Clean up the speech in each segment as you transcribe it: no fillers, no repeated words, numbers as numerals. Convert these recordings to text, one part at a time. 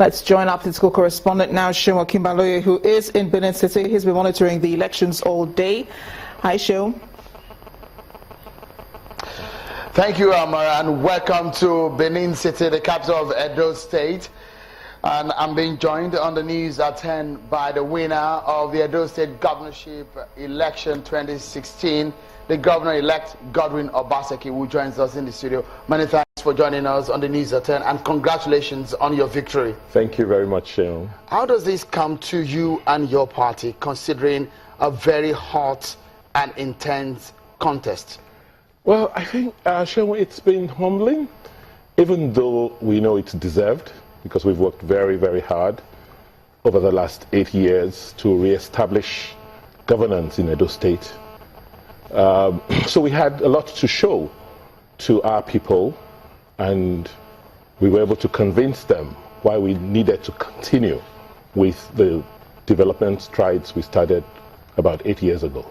Let's join our political correspondent now, Seun Okinbaloye, who is in Benin City. He's been monitoring the elections all day. Hi, Seun. Thank you, Amara, and welcome to Benin City, the capital of Edo State. And I'm being joined on the news at 10 by the winner of the Edo State Governorship election 2016, the Governor-elect Godwin Obaseki, who joins us in the studio. Many thanks for joining us on the news at 10, and congratulations on your victory. Thank you very much, Seun. How does this come to you and your party, considering a very hot and intense contest? Well, I think, Seun, it's been humbling, even though we know it's deserved, because we've worked very, very hard over the last 8 years to re-establish governance in Edo State. So we had a lot to show to our people, and we were able to convince them why we needed to continue with the development strides we started about 8 years ago.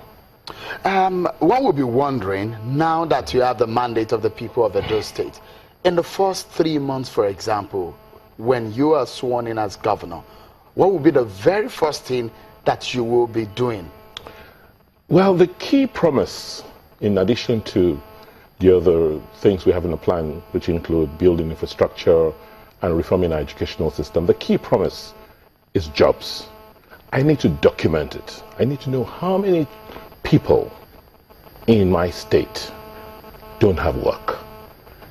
One would be wondering, now that you have the mandate of the people of Edo State, in the first 3 months, for example, when you are sworn in as governor, what will be the very first thing that you will be doing? Well, the key promise, in addition to the other things we have in the plan, which include building infrastructure and reforming our educational system, the key promise is jobs. I need to document it. I need to know how many people in my state don't have work.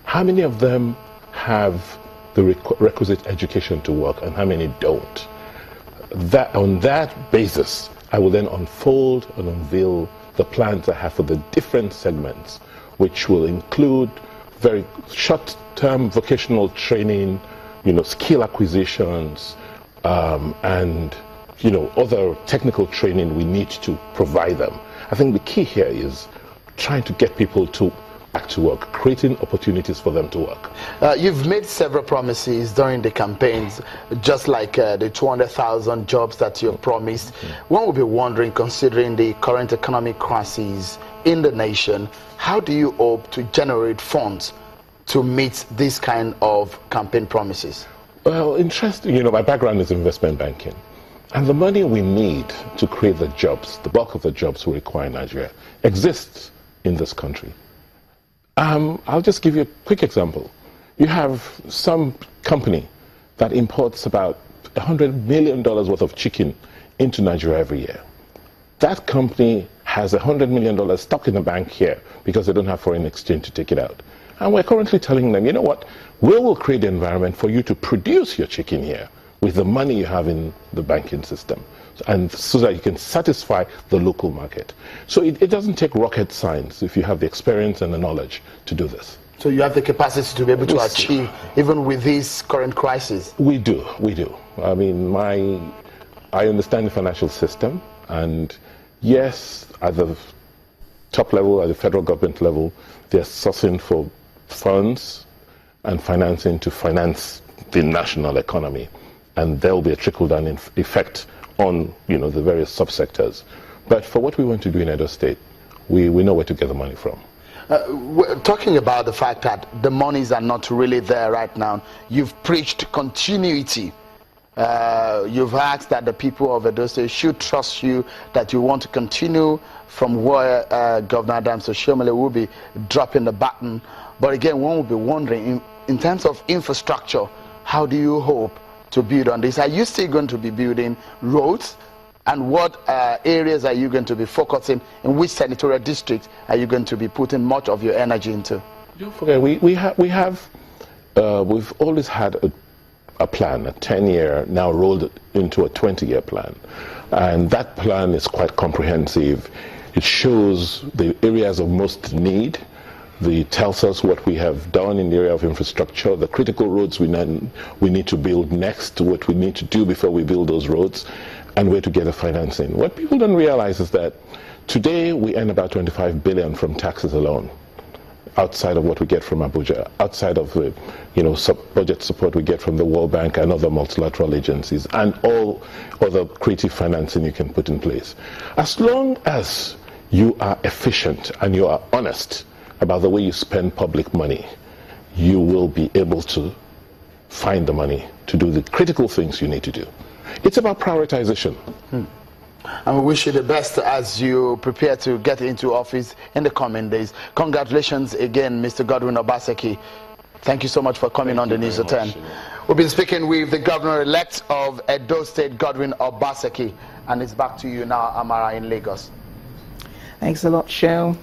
How many of them have the requisite education to work, and how many don't? On that basis, I will then unfold and unveil the plans I have for the different segments, which will include very short-term vocational training, skill acquisitions, and other technical training we need to provide them. I think the key here is trying to get people back to work, creating opportunities for them to work. You've made several promises during the campaigns, just like the 200,000 jobs that you've promised. One would be wondering, considering the current economic crisis in the nation, how do you hope to generate funds to meet this kind of campaign promises? Well, interesting, my background is investment banking. And the money we need to create the jobs, the bulk of the jobs we require in Nigeria, exists in this country. I'll just give you a quick example. You have some company that imports about $100 million worth of chicken into Nigeria every year. That company has $100 million stuck in the bank here because they don't have foreign exchange to take it out. And we're currently telling them, you know what, we will create the environment for you to produce your chicken here with the money you have in the banking system, and so that you can satisfy the local market. So it doesn't take rocket science if you have the experience and the knowledge to do this. So you have the capacity to be able to achieve, even with this current crisis? We do. I mean, I understand the financial system, and yes, at the top level, at the federal government level, they're sourcing for funds and financing to finance the national economy. And there will be a trickle-down effect on, the various subsectors. But for what we want to do in Edo State, we know where to get the money from. We're talking about the fact that the monies are not really there right now. You've preached continuity. You've asked that the people of Edo State should trust you, that you want to continue from where Governor Adams Oshiomhole will be dropping the baton. But again, one will be wondering, in terms of infrastructure, how do you hope to build on this? Are you still going to be building roads? And what areas are you going to be focusing? In which senatorial district are you going to be putting much of your energy into? Don't forget, we've always had a plan, a 10-year, now rolled into a 20-year plan. And that plan is quite comprehensive. It shows the areas of most need. It tells us what we have done in the area of infrastructure, the critical roads we need to build next, what we need to do before we build those roads, and where to get the financing. What people don't realize is that today we earn about 25 billion from taxes alone, outside of what we get from Abuja, outside of the budget support we get from the World Bank and other multilateral agencies, and all other creative financing you can put in place. As long as you are efficient and you are honest about the way you spend public money, you will be able to find the money to do the critical things you need to do. It's about prioritization. And we wish you the best as you prepare to get into office in the coming days. Congratulations again, Mr. Godwin Obaseki. Thank you so much for coming on the News at 10. We've been speaking with the Governor-elect of Edo State, Godwin Obaseki. And it's back to you now, Amara, in Lagos. Thanks a lot, Shell.